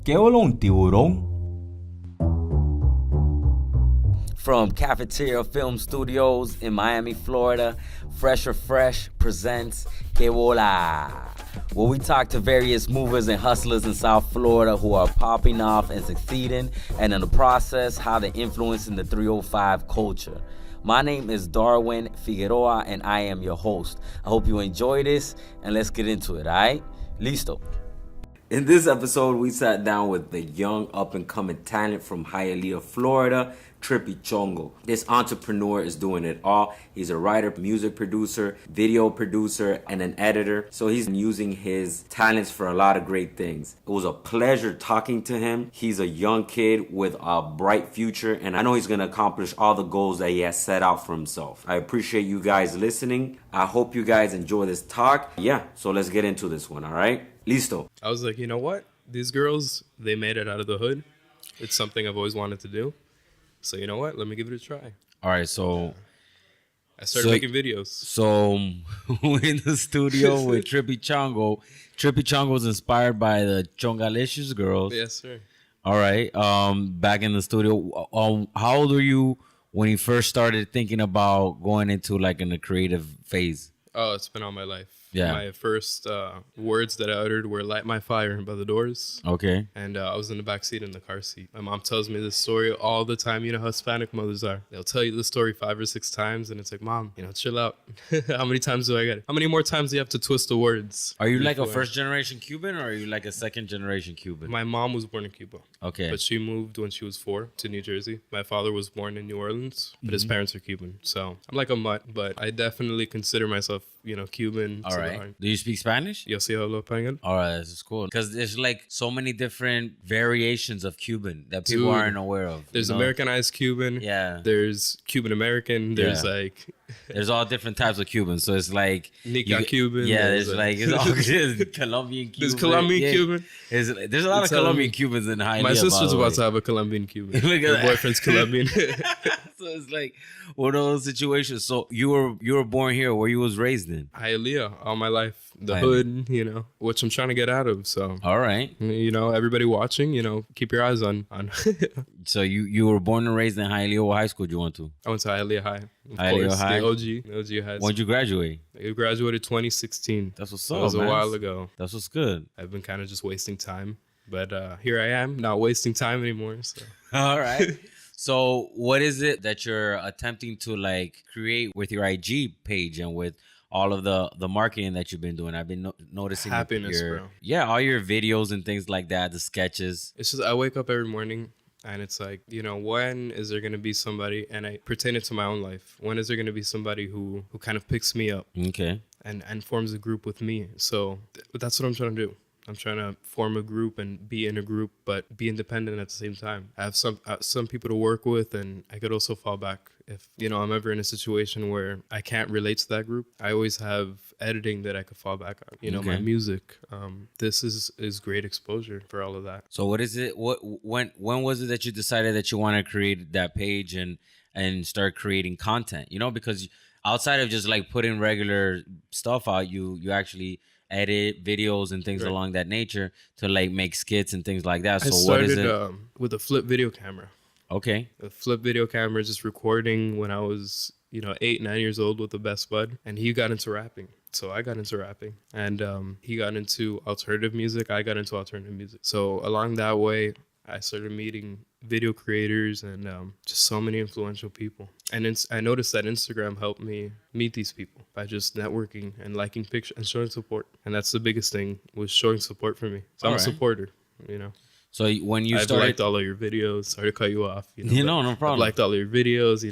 ¿Qué hola un tiburón? From Cafeteria Film Studios in Miami, Florida, Phresh presents Que Bola, where we talk to various movers and hustlers in South Florida who are popping off and succeeding, and in the process, how they're influencing the 305 culture. My name is Darwin Figueroa, and I am your host. I hope you enjoy this, and let's get into it, all right? Listo. In this episode, we sat down with the young up-and-coming talent from Hialeah, Florida, Trippy Chongo. This entrepreneur is doing it all. He's a writer, music producer, video producer, and an editor. So he's using his talents for a lot of great things. It was a pleasure talking to him. He's a young kid with a bright future, and I know he's going to accomplish all the goals that he has set out for himself. I appreciate you guys listening. I hope you guys enjoy this talk. Yeah, so let's get into this one, all right? Listo. I was like, you know what? These girls, they made it out of the hood. It's something I've always wanted to do. So you know what? Let me give it a try. All right, so I started making videos. So we're in the studio with Trippy Chongo. Trippy Chongo was inspired by the Chongalicious girls. Yes, sir. All right. Back in the studio. How old were you when you first started thinking about going into like in a creative phase? Oh, it's been all my life. Yeah. My first words that I uttered were "Light My Fire" by The Doors. Okay. And I was in the back seat in the car seat. My mom tells me this story all the time. You know how Hispanic mothers are. They'll tell you the story 5 or 6 times, and it's like, Mom, chill out. How many times do I get it? How many more times do you have to twist the words? Are you like a first generation Cuban, or are you like a second generation Cuban? My mom was born in Cuba. Okay. But she moved when she was 4 to New Jersey. My father was born in New Orleans, but his parents are Cuban. So I'm like a mutt, but I definitely consider myself, Cuban. All right. Do you speak Spanish? Yo sí hablo español. All right, this is cool. Because there's like so many different variations of Cuban that people aren't aware of. There's Americanized Cuban. Yeah. There's Cuban American. There's there's all different types of Cubans. So it's like Nica Cuban. Yeah, it's all Colombian Cuban. There's Colombian Cuban. There's a lot of Colombian Cubans in Hialeah. My sister's about to have a Colombian Cuban. Look at Her boyfriend's Colombian. So it's like one of those situations. So you were born here. Where you was raised in? Hialeah all my life. The hood, which I'm trying to get out of. So all right. Everybody watching, keep your eyes on. So you were born and raised in Hialeah. What high school did you went to? I went to Hialeah High. Hialeah High. The OG high school. When did you graduate? I graduated 2016. That's what's up, That was man. a while ago. That's what's good. I've been kind of just wasting time. But here I am, not wasting time anymore. So. All right. So what is it that you're attempting to like create with your IG page and with all of the marketing that you've been doing? I've been noticing happiness, bro. Yeah, all your videos and things like that, the sketches. It's just I wake up every morning and it's like, when is there going to be somebody, and I pertain it to my own life, when is there going to be somebody who kind of picks me up and forms a group with me? So that's what I'm trying to do. I'm trying to form a group and be in a group, but be independent at the same time. I have some people to work with, and I could also fall back if I'm ever in a situation where I can't relate to that group. I always have editing that I could fall back on. My music. This is great exposure for all of that. So what is it? When was it that you decided that you want to create that page and start creating content? Because outside of just like putting regular stuff out, you actually edit videos and things along that nature to like make skits and things like that. So what is it? I started started with a flip video camera. Okay. A flip video camera, just recording when I was 8, 9 years old with the best bud, and he got into rapping. So I got into rapping, and he got into alternative music. I got into alternative music. So along that way, I started meeting video creators and just so many influential people. And I noticed that Instagram helped me meet these people by just networking and liking pictures and showing support. And that's the biggest thing, was showing support for me. So I'm a supporter, So when you I've liked all of your videos. Sorry to cut you off. No problem. I've liked all of your videos.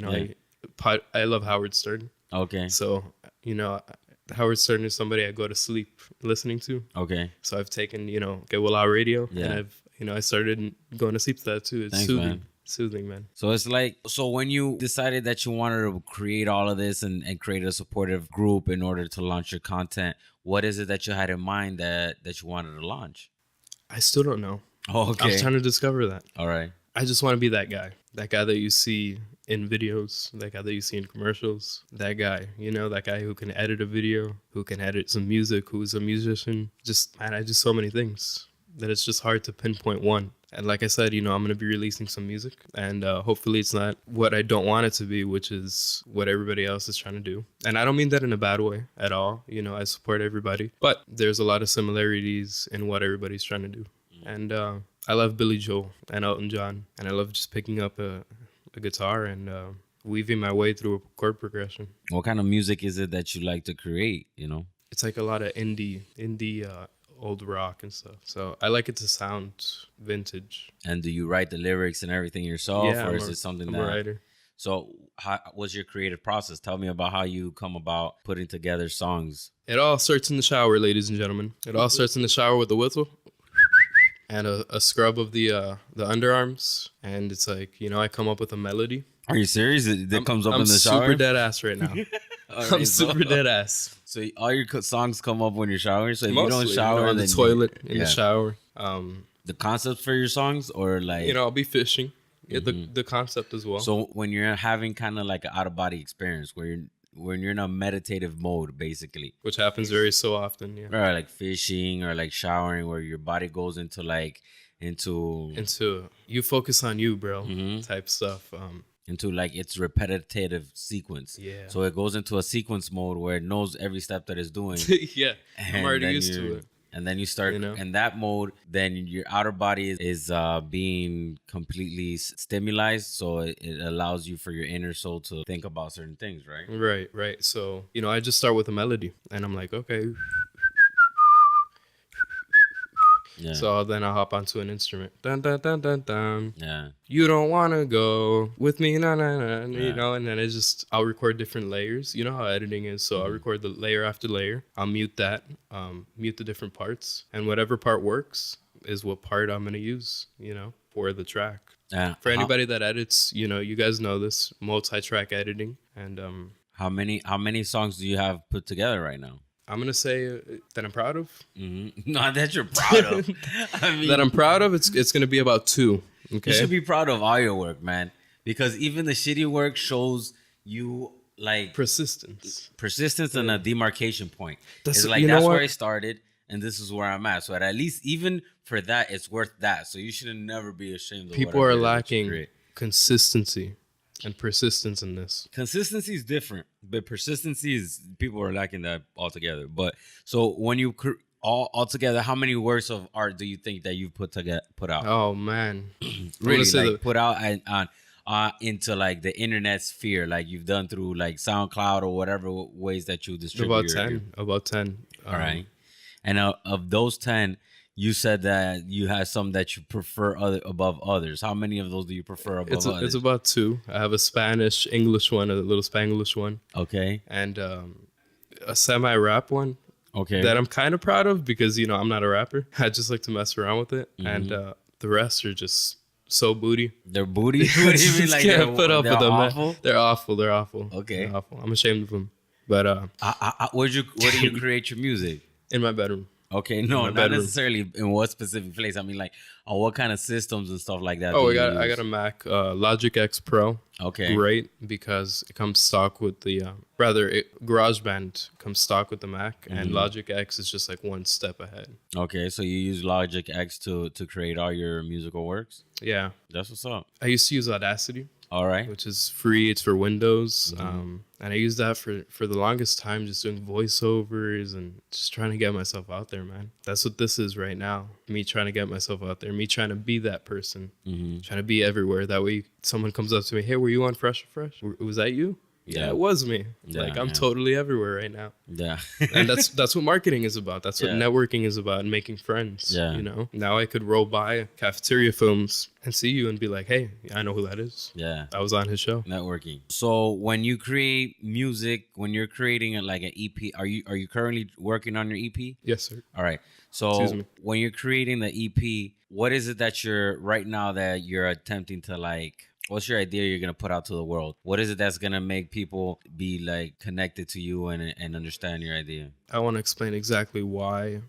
I love Howard Stern. Okay. So, Howard Stern is somebody I go to sleep listening to. Okay. So I've taken, Get Well Out Radio. Yeah. And I've, I started going to sleep to that too. It's Thanks, soothing. man. Soothing, man. So it's like, when you decided that you wanted to create all of this and create a supportive group in order to launch your content, what is it that you had in mind that you wanted to launch? I still don't know. Oh, okay. I'm trying to discover that. All right. I just want to be that guy that you see in videos, that guy that you see in commercials, that guy who can edit a video, who can edit some music, who's a musician. I just so many things. that it's just hard to pinpoint one. And like I said, I'm going to be releasing some music, and hopefully it's not what I don't want it to be, which is what everybody else is trying to do. And I don't mean that in a bad way at all. I support everybody, but there's a lot of similarities in what everybody's trying to do. And I love Billy Joel and Elton John, and I love just picking up a guitar and weaving my way through a chord progression. What kind of music is it that you like to create, It's like a lot of indie old rock and stuff. So I like it to sound vintage. And do you write the lyrics and everything yourself, or is it something I'm a writer. So what's your creative process? Tell me about how you come about putting together songs. It all starts in the shower, ladies and gentlemen. It all starts in the shower with a whistle and a scrub of the underarms. And it's like, I come up with a melody. Are you serious? That comes up in the shower? I'm super dead ass right now. I'm super dead ass. So all your songs come up when you're showering? So if Mostly, you don't shower on the toilet, in the shower. The concepts for your songs, or like... I'll be fishing. Yeah, the concept as well. So when you're having kind of like an out-of-body experience, when you're in a meditative mode, basically. Which happens very so often, yeah. Or like fishing or like showering, where your body goes into you focus on you, bro, type stuff. Into like its repetitive sequence. Yeah. So it goes into a sequence mode where it knows every step that it's doing. Yeah. I'm already used to it. And then you start in that mode, then your outer body is being completely stimulated. So it allows you for your inner soul to think about certain things, right? Right. So, I just start with a melody and I'm like, okay. Yeah. So then I'll hop onto an instrument. Dun, dun, dun, dun, dun. Yeah. You don't want to go with me, nah, nah, nah, and then I'll record different layers. You know how editing is. So I'll record the layer after layer. I'll mute that, mute the different parts. And whatever part works is what part I'm going to use, for the track. Yeah. For anybody that edits, you guys know this, multi-track editing. And how many songs do you have put together right now? I'm going to say that I'm proud of. Mm-hmm. Not that you're proud of. That I'm proud of, it's going to be about 2. Okay? You should be proud of all your work, man. Because even the shitty work shows you like... Persistence and a demarcation point. That's where I started and this is where I'm at. So at least even for that, it's worth that. So you should never be ashamed of people are lacking consistency and persistence in this. Consistency is different, but persistency is, people are lacking that altogether. But so when you all together, how many works of art do you think that you've put out? Oh man, really like put out on into like the internet sphere, like you've done through like SoundCloud or whatever ways that you distribute. About 10. All right, and of those 10. You said that you have some that you prefer above others. How many of those do you prefer above others? It's about 2. I have a Spanish, English one, a little Spanglish one. Okay. And a semi-rap one. Okay. That I'm kind of proud of because, I'm not a rapper. I just like to mess around with it. Mm-hmm. And the rest are just so booty. They're booty? What do you mean? Like can't put up with them. Awful? They're awful. Okay. They're awful. I'm ashamed of them. But where do you create your music? In my bedroom. Okay, no, not necessarily in what specific place. I mean, like, on what kind of systems and stuff like that. Oh, I got a Mac, Logic X Pro. Okay, great because it comes stock with the GarageBand comes stock with the Mac, and Logic X is just like one step ahead. Okay, so you use Logic X to create all your musical works. Yeah, that's what's up. I used to use Audacity. All right. Which is free. It's for Windows. And I used that for the longest time, just doing voiceovers and just trying to get myself out there, man. That's what this is right now. Me trying to get myself out there. Me trying to be that person. Trying to be everywhere. That way someone comes up to me, hey, were you on Phresh? Was that you? Yeah, it was me. Yeah, I'm totally everywhere right now. Yeah. And that's what marketing is about. That's what networking is about, and making friends. Yeah. Now I could roll by Cafeteria Films and see you and be like, hey, I know who that is. Yeah. I was on his show. Networking. So when you create music, when you're creating like an EP, are you currently working on your EP? Yes, sir. All right. So when you're creating the EP, what is it that you're right now that you're attempting to like, what's your idea you're going to put out to the world? What is it that's going to make people be like connected to you and understand your idea? I want to explain exactly why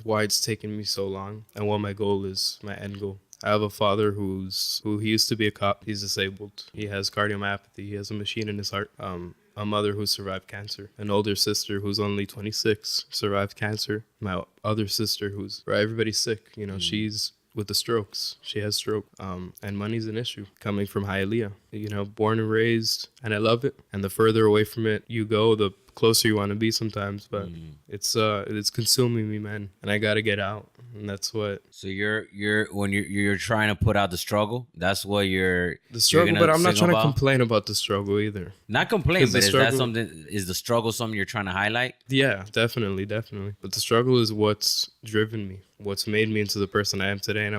it's taken me so long and what my goal is, my end goal. I have a father who he used to be a cop. He's disabled. He has cardiomyopathy. He has a machine in his heart. a mother who survived cancer, an older sister who's only 26 survived cancer, my other sister who's, where everybody's sick, you know, she's with the strokes. She has stroke. And money's an issue. Coming from Hialeah, you know, born and raised, and I love it. And the further away from it you go, the closer you want to be sometimes. But it's consuming me, man. And I gotta get out. And that's what. So you're when you're trying to put out the struggle. That's what the struggle. But I'm not trying to complain about the struggle either. Not complain, but is that something? Is the struggle something you're trying to highlight? Yeah, definitely. But the struggle is what's driven me, what's made me into the person I am today. And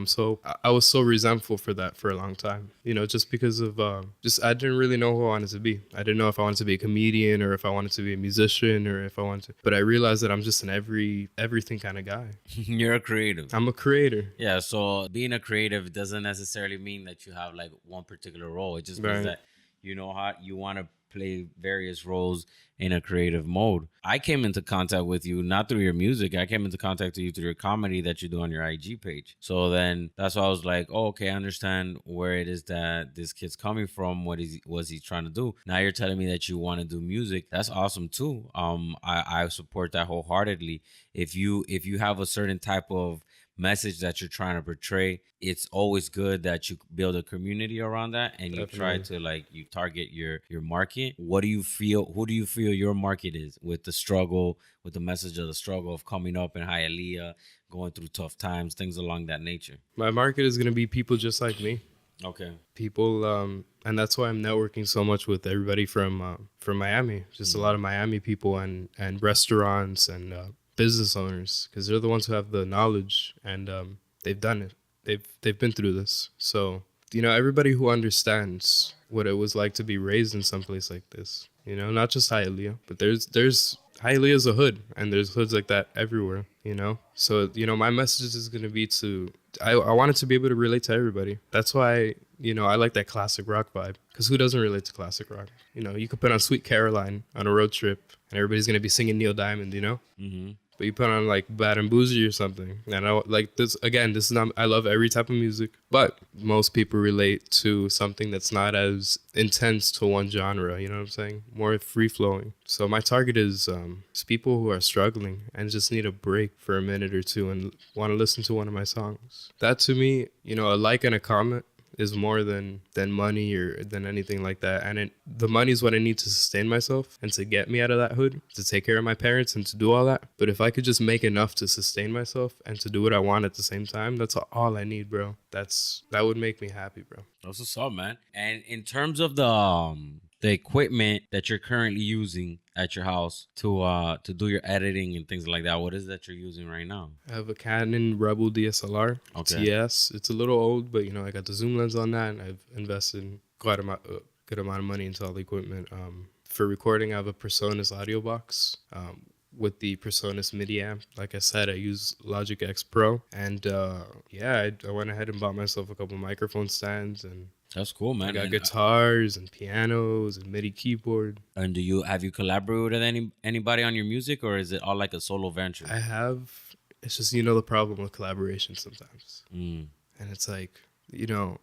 I was so resentful for that for a long time. You know, just because of I didn't really know who I wanted to be. I didn't know if I wanted to be a comedian or if I wanted to be a musician or if I wanted to. But I realized that I'm just an everything kind of guy. You're a creative. I'm a creator. Yeah, so being a creative doesn't necessarily mean that you have like one particular role. It just means that you know how you want to play various roles in a creative mode. I came into contact with you not through your music. I came into contact with you through your comedy that you do on your IG page. So then that's why I was like, oh, okay, I understand where it is that this kid's coming from. Was he trying to do? Now you're telling me that you want to do music. That's awesome too. I support that wholeheartedly. If you have a certain type of message that you're trying to portray, it's always good that you build a community around that and you try to you target your market. Who do you feel your market is with the struggle, with the message of the struggle of coming up in Hialeah, going through tough times, things along that nature? My market is going to be people just like me. Okay. People, and that's why I'm networking so much with everybody from Miami, just a lot of Miami people and restaurants and business owners, because they're the ones who have the knowledge and they've done it. They've been through this. So, you know, everybody who understands what it was like to be raised in some place like this, you know, not just Hialeah, but there's Hialeah is a hood and there's hoods like that everywhere, you know? So, you know, my message is going to be I wanted to be able to relate to everybody. That's why, you know, I like that classic rock vibe, because who doesn't relate to classic rock? You know, you could put on Sweet Caroline on a road trip and everybody's going to be singing Neil Diamond, you know? Mm-hmm. But you put on like Bad and Bougie or something. And I like this, again, this is not, I love every type of music, but most people relate to something that's not as intense to one genre, you know what I'm saying? More free flowing. So my target is people who are struggling and just need a break for a minute or two and want to listen to one of my songs. That to me, you know, a like and a comment is more than money or than anything like that. And the money is what I need to sustain myself and to get me out of that hood, to take care of my parents and to do all that. But if I could just make enough to sustain myself and to do what I want at the same time, that's all I need, bro. That would make me happy, bro. That's what's up, man. And in terms of the equipment that you're currently using at your house to do your editing and things like that, what is that you're using right now? I have a Canon Rebel DSLR TS. It's a little old, but you know, I got the zoom lens on that, and I've invested quite a good amount of money into all the equipment. For recording, I have a Presonus audio box with the Presonus MIDI amp. Like I said, I use Logic X Pro, and I went ahead and bought myself a couple microphone stands, and that's cool, man. I got guitars and pianos and MIDI keyboard. And have you collaborated with anybody on your music, or is it all like a solo venture? I have. It's just, you know, the problem with collaboration sometimes. And it's like, you know,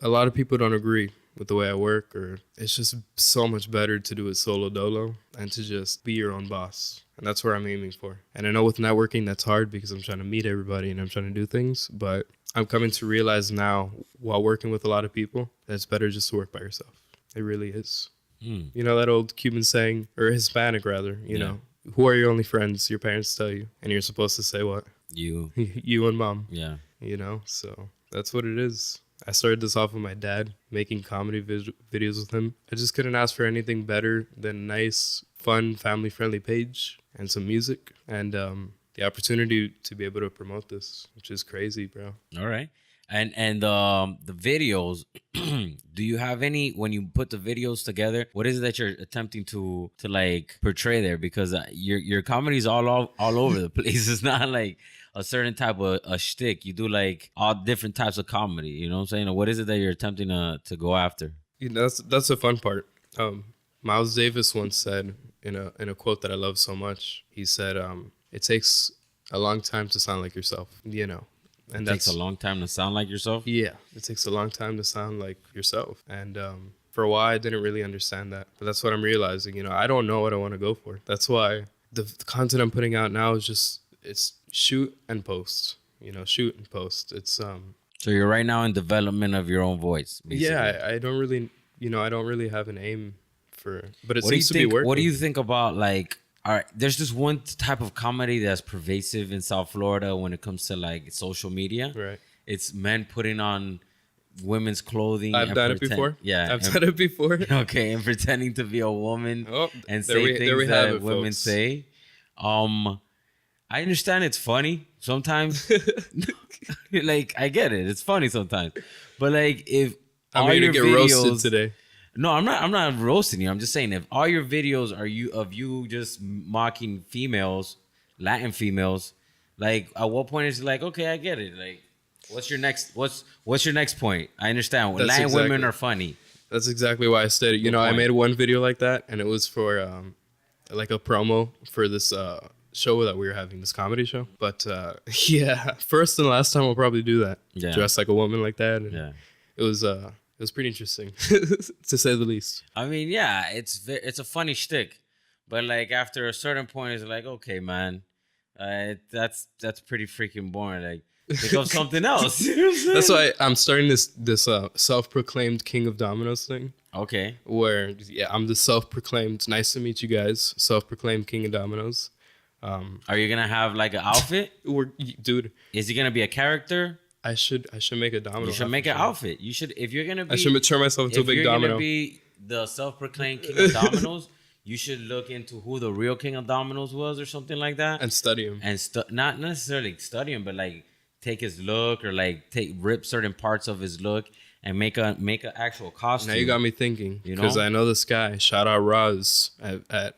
a lot of people don't agree with the way I work, or it's just so much better to do it solo dolo and to just be your own boss. And that's where I'm aiming for. And I know with networking, that's hard because I'm trying to meet everybody and I'm trying to do things, but I'm coming to realize now, while working with a lot of people, that it's better just to work by yourself. It really is. You know that old Cuban saying, or Hispanic rather, you know, who are your only friends? Your parents tell you. And you're supposed to say what? You. You and mom. Yeah. You know, so that's what it is. I started this off with my dad, making comedy videos with him. I just couldn't ask for anything better than a nice, fun, family-friendly page and some music. And the opportunity to be able to promote this, which is crazy, bro. All right. And the videos, do you have any, when you put the videos together, what is it that you're attempting to like portray there? Because your comedy is all over the place. It's not like a certain type of a shtick. You do like all different types of comedy. You know what I'm saying? What is it that you're attempting to go after? You know, that's the fun part. Miles Davis once said in a quote that I love so much, he said, it takes a long time to sound like yourself, you know. And it takes a long time to sound like yourself? Yeah, it takes a long time to sound like yourself. And For a while, I didn't really understand that. But that's what I'm realizing. You know, I don't know what I want to go for. That's why the content I'm putting out now is just, it's shoot and post. You know, shoot and post. It's So you're right now in development of your own voice. Basically. Yeah, I don't really, you know, I don't really have an aim for, but it What do you seems to be think? working. What do you think about like? All right, there's this one type of comedy that's pervasive in South Florida when it comes to like social media. Right. It's men putting on women's clothing. I've done it before. Yeah, I've done it before. Okay, and pretending to be a woman and say things that women folks. say. I understand it's funny sometimes. Like I get it, it's funny sometimes. But like if I'm going to get roasted today. No, I'm not roasting you. I'm just saying if all your videos are you just mocking females, Latin females, like at what point is it like, okay, I get it. Like what's your next point? I understand. Latin women are funny. That's exactly why I said it. You know, I made one video like that, and it was for like a promo for this show that we were having, this comedy show. But yeah, first and last time I'll probably do that. Yeah. Dress like a woman like that. And yeah. It was pretty interesting, to say the least. I mean, yeah, it's a funny shtick, but like after a certain point, it's like, okay, man, that's pretty freaking boring. Like, think of something else. That's why I'm starting this self-proclaimed king of dominoes thing. Okay. Where I'm the self-proclaimed. Nice to meet you guys. Self-proclaimed king of dominoes. Are you gonna have like an outfit? Dude, is he gonna be a character? I should make a domino. You should make an outfit. You should, if you're gonna be. I should turn myself into a big domino. If you're gonna be the self-proclaimed king of dominoes, you should look into who the real king of dominoes was or something like that, and study him. And not necessarily study him, but like take his look or like rip certain parts of his look and make a actual costume. Now you got me thinking, because I know this guy. Shout out Roz at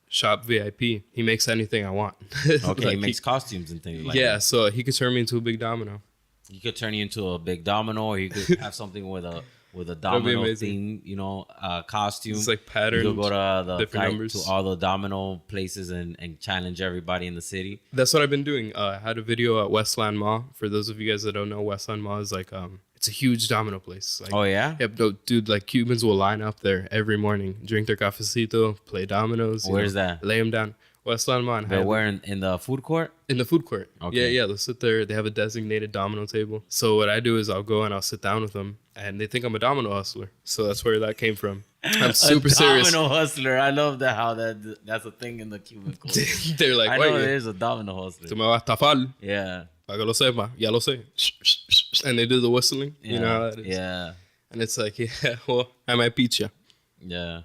Shop VIP. He makes anything I want. Okay, like he makes costumes and things like that. Yeah, so he could turn me into a big domino. You could turn you into a big domino, or you could have something with a domino theme, you know, costume. It's like patterned. You could go to all the domino places and challenge everybody in the city. That's what I've been doing. I had a video at Westland Mall. For those of you guys that don't know, Westland Mall is like it's a huge domino place. Like, oh yeah? Yep, dude. Like Cubans will line up there every morning, drink their cafecito, play dominoes. Where's that? Lay them down. Westland Mall. They're wearing in the food court? In the food court. Okay. Yeah. They'll sit there. They have a designated domino table. So what I do is I'll go and I'll sit down with them, and they think I'm a domino hustler. So that's where that came from. I'm super serious. Domino hustler. I love that. How that's a thing in the Cuban culture. They're like, I know there's a domino hustler. Tu me vas a estafar. Yeah. Para que lo sepa. Ya lo sé. And they do the whistling. Yeah. You know how that is. Yeah. And it's like, yeah, well, I might beat you. Yeah.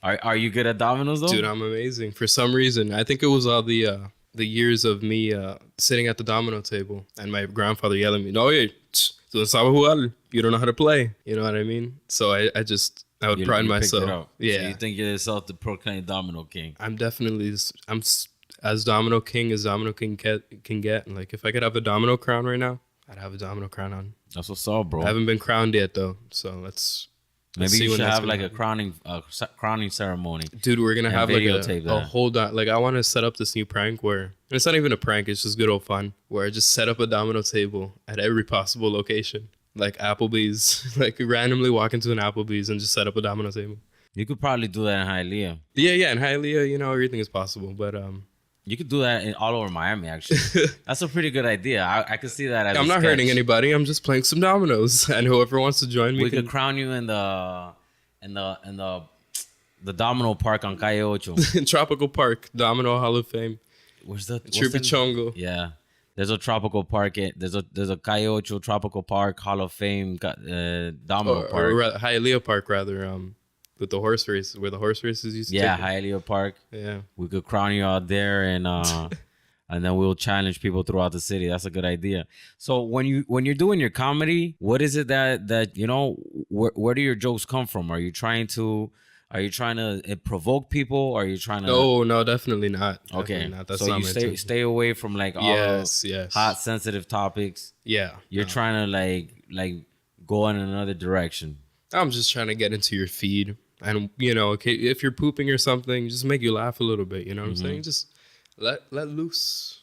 Are you good at dominoes though? Dude, I'm amazing. For some reason, I think it was all the years of me sitting at the domino table and my grandfather yelling at me, "No, oye, tú no sabes jugar. You don't know how to play." You know what I mean? So I would pride myself. Yeah. So you think you're yourself the proclaimed domino king? I'm definitely as domino king as domino king can get. And like if I could have a domino crown right now, I'd have a domino crown on. That's what's up, bro. I haven't been crowned yet though, so let's. Maybe you should have like a crowning ceremony. Dude, we're going to have like a hold on. Like I want to set up this new prank where it's not even a prank. It's just good old fun where I just set up a domino table at every possible location. Like Applebee's, like randomly walk into an Applebee's and just set up a domino table. You could probably do that in Hialeah. Yeah. In Hialeah, you know, everything is possible. But you could do that all over Miami, actually. That's a pretty good idea. I could see that as I'm not hurting anybody. I'm just playing some dominoes, and whoever wants to join me, we could crown you in the Domino Park on Calle Ocho. In Tropical Park, Domino Hall of Fame. Where's the Trippy Chongo? Yeah, there's a tropical park. There's a Calle Ocho Tropical Park Hall of Fame Domino Park. Or Hialeah Park, rather. With the horse race, where the horse races used to take Hialeah Park. Yeah. We could crown you out there and and then we'll challenge people throughout the city. That's a good idea. So when you're doing your comedy, what is it that you know, where do your jokes come from? Are you trying to provoke people? Are you trying to No, definitely not. Okay. Definitely not. That's so not you stay away from like all yes. hot sensitive topics. Yeah. You're trying to like go in another direction. I'm just trying to get into your feed. And, you know, okay, if you're pooping or something, just make you laugh a little bit. You know what I'm saying? Just let loose.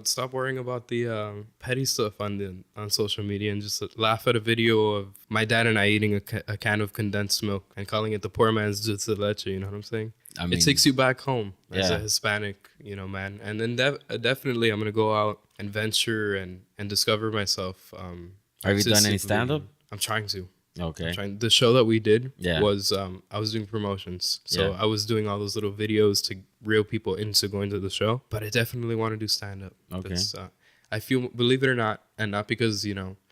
stop worrying about the petty stuff on social media and just laugh at a video of my dad and I eating a can of condensed milk and calling it the poor man's dulce de leche. You know what I'm saying? I mean, it takes you back home as a Hispanic, man. And then definitely I'm gonna go out and venture and discover myself. Have you done any stand up? I'm trying to. Okay. The show that we did was I was doing promotions. So I was doing all those little videos to reel people into going to the show. But I definitely want to do stand up. Okay. I feel, believe it or not, and not because,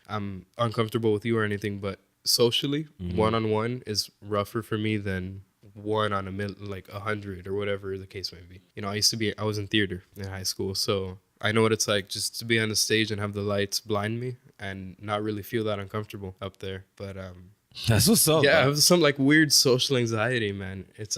I'm uncomfortable with you or anything, but socially, one-on-one is rougher for me than one on 100 or whatever the case may be. I was in theater in high school, so I know what it's like just to be on the stage and have the lights blind me and not really feel that uncomfortable up there. But that's what's up. Yeah, I have some weird social anxiety, man. It's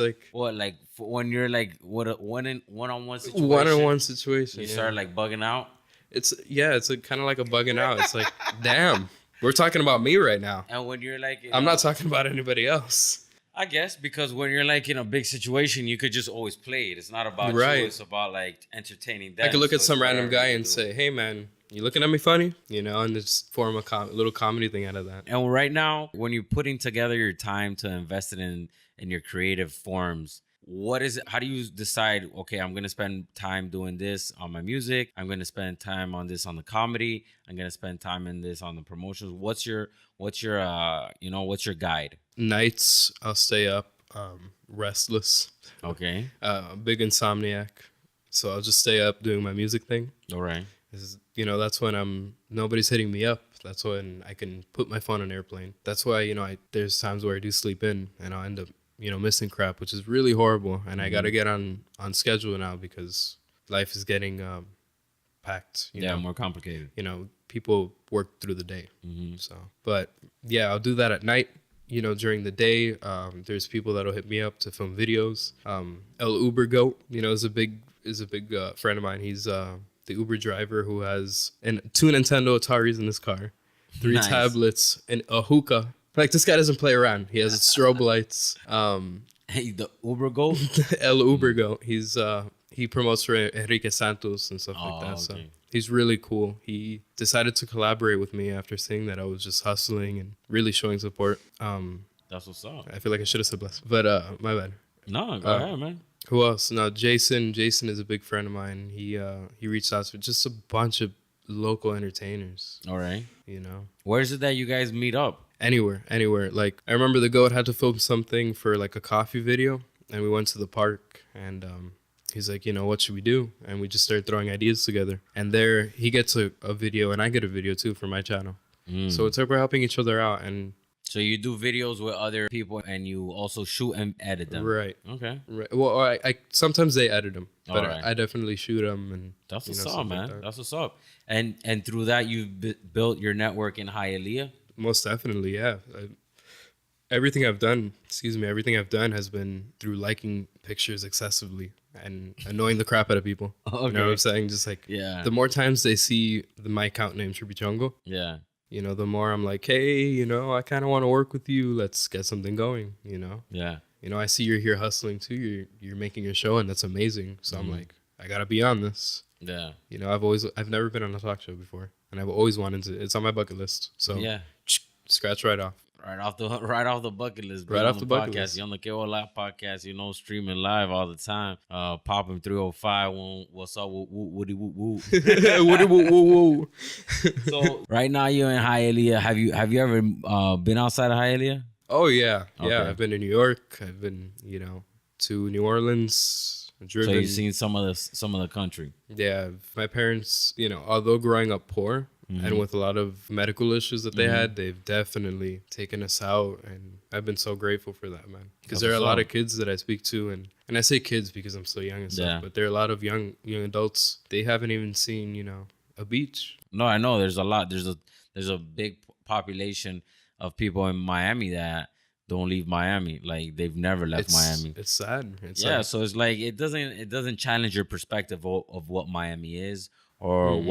when you're one-on-one situation. One-on-one situation. You start bugging out. It's kind of like a bugging out. It's like, damn, we're talking about me right now. And when you're I'm not talking about anybody else. I guess because when you're in a big situation, you could just always play it. It's not about you. It's about entertaining them. I could look at some random guy and say, "Hey, man, you looking at me funny?" And just form a little comedy thing out of that. And right now, when you're putting together your time to invest it in your creative forms, what is it? How do you decide? Okay, I'm gonna spend time doing this on my music. I'm gonna spend time on this on the comedy. I'm gonna spend time in this on the promotions. What's your guide? Nights I'll stay up, restless. Okay. Big insomniac. So I'll just stay up doing my music thing. All right. That's when nobody's hitting me up. That's when I can put my phone on airplane. That's why, there's times where I do sleep in and I'll end up, missing crap, which is really horrible. And I got to get on schedule now because life is getting packed. More complicated. People work through the day. So, but yeah, I'll do that at night. During the day, there's people that'll hit me up to film videos. El Uber Goat, is a big friend of mine. He's the Uber driver who has 2 Nintendo Ataris in his car, 3 tablets, and a hookah. This guy doesn't play around. He has strobe lights. Hey, the Uber Goat? El Uber Goat. He promotes for Enrique Santos and stuff like that. Okay. So he's really cool. He decided to collaborate with me after seeing that I was just hustling and really showing support. That's what's up. I feel like I should have said less, but my bad. No, go ahead, man. Who else? No, Jason. Jason is a big friend of mine. He reached out to just a bunch of local entertainers. All right. Where is it that you guys meet up? Anywhere. I remember the Goat had to film something for a coffee video, and we went to the park, and he's like, what should we do? And we just started throwing ideas together. And there he gets a video, and I get a video too for my channel. So it's like we're helping each other out. And so you do videos with other people, and you also shoot and edit them. Right. Okay. Right. Well, I sometimes they edit them, but right. I definitely shoot them. And that's what's up, man. That's what's up. And through that, you've built your network in Hialeah. Most definitely, yeah. Everything I've done has been through liking pictures excessively and annoying the crap out of people. Okay. You know what I'm saying? Just the more times they see my account name, Trippy Chongo, the more I'm like, hey, I kind of want to work with you. Let's get something going, Yeah. I see you're here hustling too. You're making your show, and that's amazing. So I'm like, I got to be on this. Yeah. I've never been on a talk show before, and I've always wanted to. It's on my bucket list. So yeah, scratch right off. Right off the bucket list. Right off the bucket list. You're on the Hialeah podcast, streaming live all the time. Poppin 305. What's up? Woody woo woo. Woody woo woo woo. So right now you're in Hialeah. Have you ever been outside of Hialeah? Oh yeah, okay. Yeah. I've been to New York. I've been to New Orleans. Driven. So you've seen some of the country. Yeah, my parents, although growing up poor. And with a lot of medical issues that they had, they've definitely taken us out. And I've been so grateful for that, man. Because there are a lot of kids that I speak to. And I say kids because I'm so young and stuff. But there are a lot of young adults. They haven't even seen, a beach. No, I know. There's a lot. There's a big population of people in Miami that don't leave Miami. They've never left Miami. It's sad. Sad. So it's it doesn't challenge your perspective of what Miami is. Or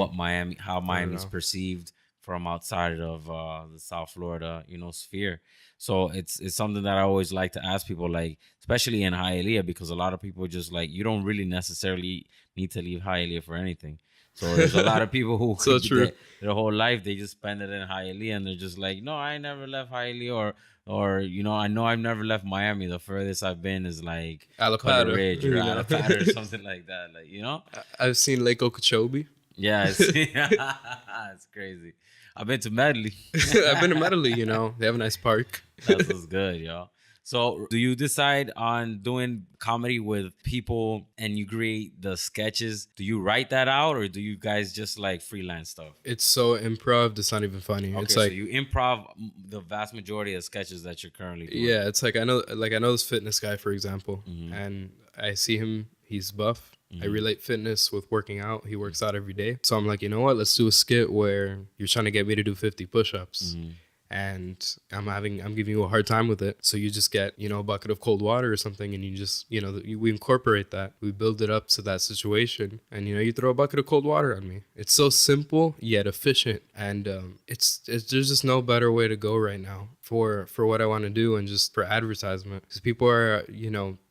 how Miami's perceived from outside of the South Florida, sphere. So it's something that I always like to ask people, especially in Hialeah, because a lot of people just you don't really necessarily need to leave Hialeah for anything. So there's a lot of people who So true. their whole life they just spend it in Hialeah, and they're just like, no, I never left Hialeah, or I know I've never left Miami. The furthest I've been is like Color Alapata, Ridge or Alapata or something like that. Like, I've seen Lake Okeechobee. Yeah, it's crazy. I've been to Medley. I've been to Medley, they have a nice park. That's what's good, yo. So do you decide on doing comedy with people and you create the sketches? Do you write that out, or do you guys just like freelance stuff? It's so improv, it's not even funny. Okay, it's so like you improv the vast majority of sketches that you're currently doing. yeah, it's like I know this fitness guy, for example, and I see him, he's buff. I relate fitness with working out. He works out every day. So I'm like, you know what? Let's do a skit where you're trying to get me to do 50 push-ups. And I'm giving you a hard time with it. So you just get, a bucket of cold water or something, and you just, we incorporate that. We build it up to that situation, and you throw a bucket of cold water on me. It's so simple yet efficient, and it's there's just no better way to go right now for what I want to do, and just for advertisement, because people are,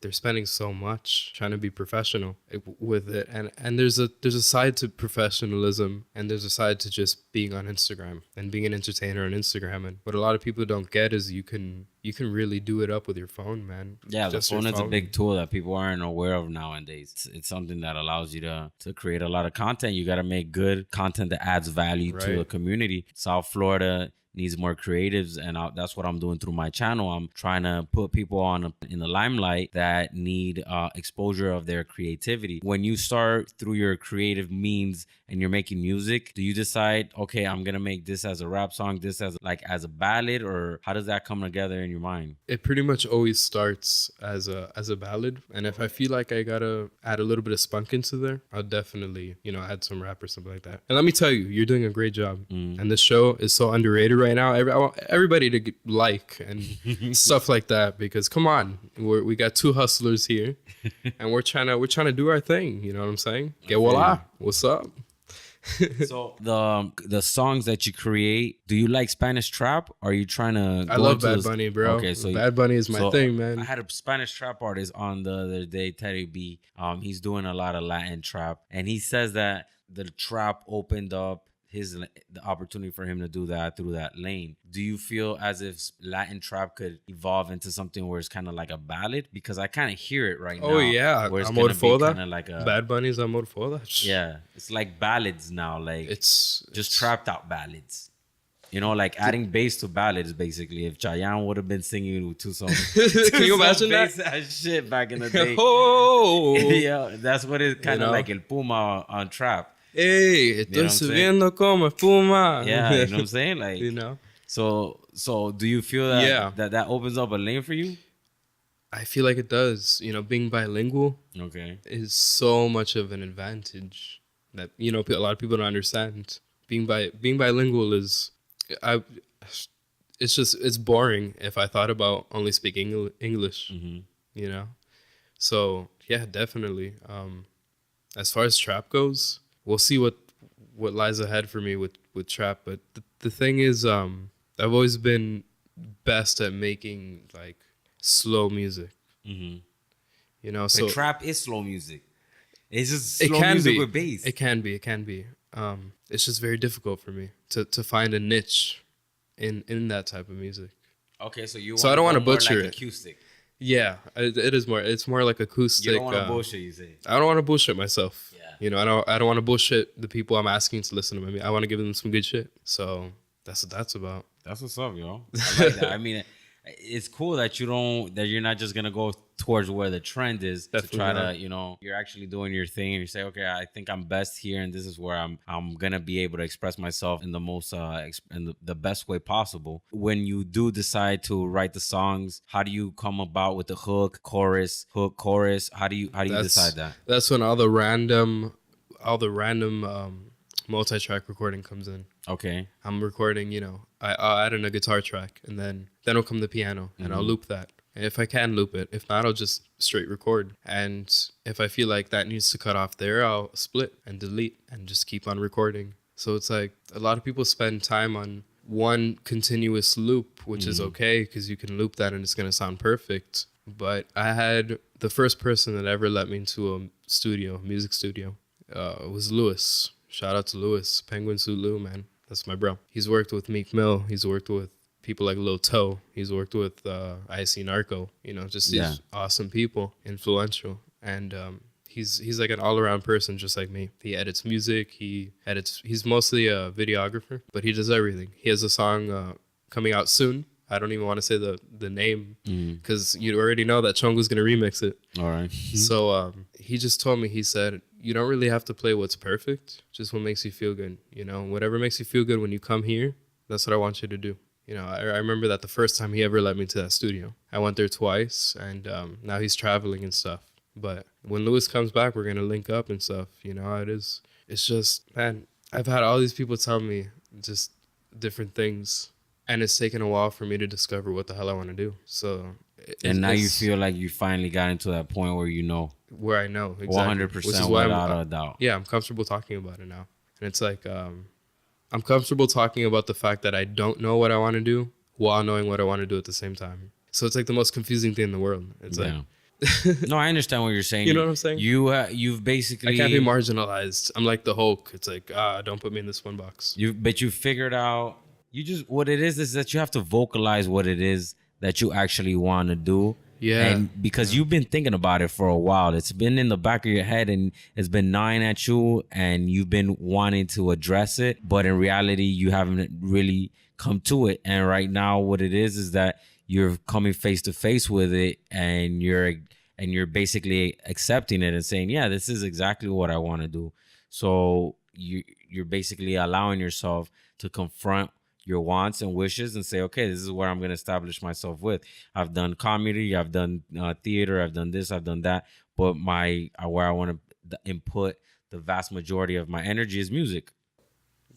they're spending so much trying to be professional with it, and there's a side to professionalism, and there's a side to just being on Instagram and being an entertainer on Instagram. And what a lot of people don't get is you can really do it up with your phone, man. Yeah, Just the your phone is a big tool that people aren't aware of nowadays. It's something that allows you to create a lot of content. You got to make good content that adds value to the community. South Florida needs more creatives, and that's what I'm doing through my channel. I'm trying to put people in the limelight that need exposure of their creativity. When you start through your creative means and you're making music, do you decide, okay, I'm gonna make this as a rap song, this as a ballad, or how does that come together in your mind? It pretty much always starts as a ballad, and if I feel like I gotta add a little bit of spunk into there, I'll definitely add some rap or something like that. And let me tell you, you're doing a great job, and this show is so underrated right now. I want everybody to like and stuff like that, because come on, we got two hustlers here, and we're trying to do our thing. You know what I'm saying? Que voila, what's up? So the songs that you create, do you like Spanish trap? Or are you trying to? I love Bad Bunny, bro. Okay, so Bad Bunny is my thing, man. I had a Spanish trap artist on the other day, Teddy B. He's doing a lot of Latin trap, and he says that the trap opened up the opportunity for him to do that through that lane. Do you feel as if Latin trap could evolve into something where it's kind of like a ballad? Because I kind of hear it right now. Oh yeah, amor for that. Like Bad Bunny's amor for that. Yeah, it's like ballads now. Like it's trapped out ballads. Like adding bass to ballads, basically. If Chayanne would have been singing with two songs. Can you imagine that shit back in the day? Oh, yeah, that's what it's kind of like El Puma on trap. Hey, estoy subiendo como espuma. Yeah, you know what I'm saying? Like, So do you feel that that opens up a lane for you? I feel like it does. Being bilingual is so much of an advantage that a lot of people don't understand. Being bilingual is it's boring if I thought about only speaking English. So yeah, definitely. As far as trap goes, we'll see what lies ahead for me with trap. But the thing is, I've always been best at making like slow music. So trap is slow music. It's just slow music with bass. It can be. It's just very difficult for me to find a niche in that type of music. Okay, so I don't want to butcher it. Acoustic. Yeah, it is more. It's more like acoustic. You don't want to bullshit, you say. I don't want to bullshit myself. Yeah. I don't want to bullshit the people I'm asking to listen to me. I want to give them some good shit. So that's what that's about. That's what's up, yo. I like that. I mean, it's cool that you're not just gonna go towards where the trend is. Definitely to try to, you're actually doing your thing, and you say, okay, I think I'm best here, and this is where I'm gonna be able to express myself in the most in the best way possible. When you do decide to write the songs, how do you come about with the hook, chorus? How do you decide that? That's when all the random multi-track recording comes in. Okay. I'm recording, I'll add in a guitar track, and then will come the piano, and I'll loop that. And if I can loop it, if not, I'll just straight record. And if I feel like that needs to cut off there, I'll split and delete and just keep on recording. So it's like a lot of people spend time on one continuous loop, which is okay because you can loop that and it's going to sound perfect. But I had the first person that ever let me into a music studio, was Lewis. Shout out to Lewis, Penguin Suit Lou, man. That's my bro. He's worked with Meek Mill. He's worked with people like Lil Toe. He's worked with IC Narco. You know, just these awesome people, influential. And he's like an all-around person just like me. He edits music. He's mostly a videographer, but he does everything. He has a song coming out soon. I don't even want to say the name because you already know that Chongo's going to remix it. All right. So he just told me, he said, you don't really have to play what's perfect, just what makes you feel good. You know, whatever makes you feel good when you come here, that's what I want you to do. You know, I remember that the first time he ever let me to that studio. I went there twice, and now he's traveling and stuff. But when Lewis comes back, we're going to link up and stuff. You know how it is. It's just, man, I've had all these people tell me just different things. And it's taken a while for me to discover what the hell I want to do. So, and now you feel like you finally got into that point where you know. Where I know exactly. 100% without a doubt. Yeah, I'm comfortable talking about it now. And it's like, I'm comfortable talking about the fact that I don't know what I want to do while knowing what I want to do at the same time. So it's like the most confusing thing in the world. It's like. No, I understand what you're saying. You know what I'm saying? You've basically. I can't be marginalized. I'm like the Hulk. It's like, don't put me in this one box. But you figured out. What it is that you have to vocalize what it is that you actually want to do. Yeah. And because you've been thinking about it for a while, it's been in the back of your head and it's been gnawing at you and you've been wanting to address it. But in reality, you haven't really come to it. And right now, what it is that you're coming face to face with it and you're basically accepting it and saying, yeah, this is exactly what I want to do. So you're basically allowing yourself to confront your wants and wishes and say, okay, this is where I'm going to establish myself with. I've done comedy, I've done theater, I've done this, I've done that. But where I want to input the vast majority of my energy is music.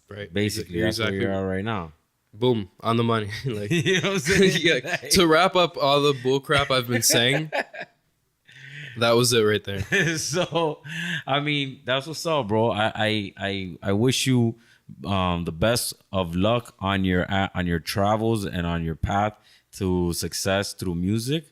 Right. Basically, that's where you are right now. Boom, on the money. Like, you know what I'm saying? Yeah, to wrap up all the bull crap I've been saying, that was it right there. So, I mean, that's what's up, bro. I wish you the best of luck on your travels and on your path to success through music.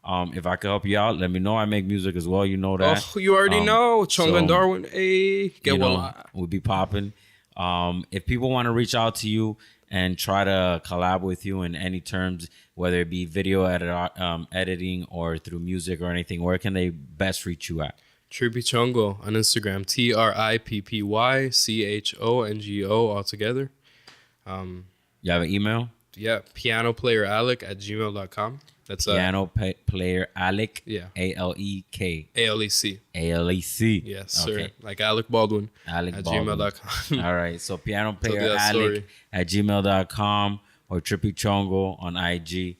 If I can help you out, let me know. I make music as well. You know that. Oh, you already know. Chongo and Darwin. Hey, get Bola. We'll be popping. If people want to reach out to you and try to collab with you in any terms, whether it be video editing or through music or anything, where can they best reach you at? Trippy Chongo on Instagram. TrippyChongo all together. You have an email? Yeah, pianoplayeralec@gmail.com. That's pianoplayer Alec. Yeah. ALEK. ALEC. ALEC. Yes, okay. sir. Like Alec Baldwin. Alec at Baldwin. gmail.com. All right. So pianoplayer Alec at gmail.com or Trippy Chongo on IG.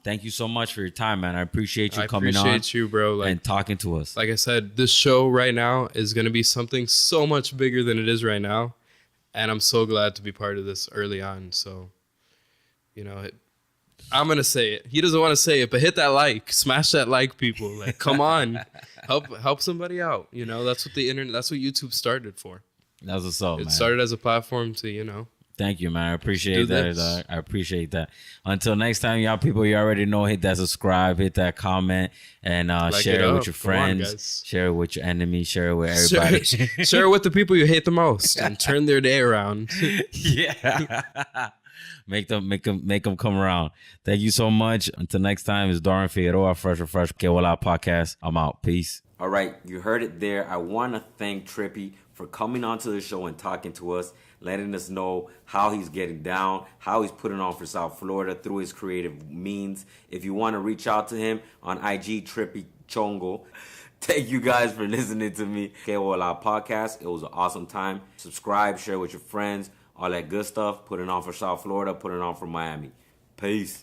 Thank you so much for your time, man. I appreciate you coming on. I appreciate you, bro. And talking to us. Like I said, this show right now is going to be something so much bigger than it is right now. And I'm so glad to be part of this early on. So, you know, I'm going to say it. He doesn't want to say it, but hit that like. Smash that like, people. Like, come on. Help somebody out. You know, that's what that's what YouTube started for. That's what's up, man. It started as a platform to, you know. Thank you, man. I appreciate that. I appreciate that. Until next time, y'all people, you already know, hit that subscribe, hit that comment, and share it with your friends. Share it with your enemies. Share it with everybody. Share it with the people you hate the most and turn their day around. Yeah. Make them come around. Thank you so much. Until next time, it's Darwin Figueroa, Phresh Hialeah podcast. I'm out. Peace. All right, you heard it there. I want to thank Trippy for coming onto the show and talking to us, letting us know how he's getting down, how he's putting on for South Florida through his creative means. If you want to reach out to him on IG, Trippy Chongo. Thank you guys for listening to me. Hialeah podcast. It was an awesome time. Subscribe, share with your friends, all that good stuff. Put it on for South Florida, put it on for Miami. Peace.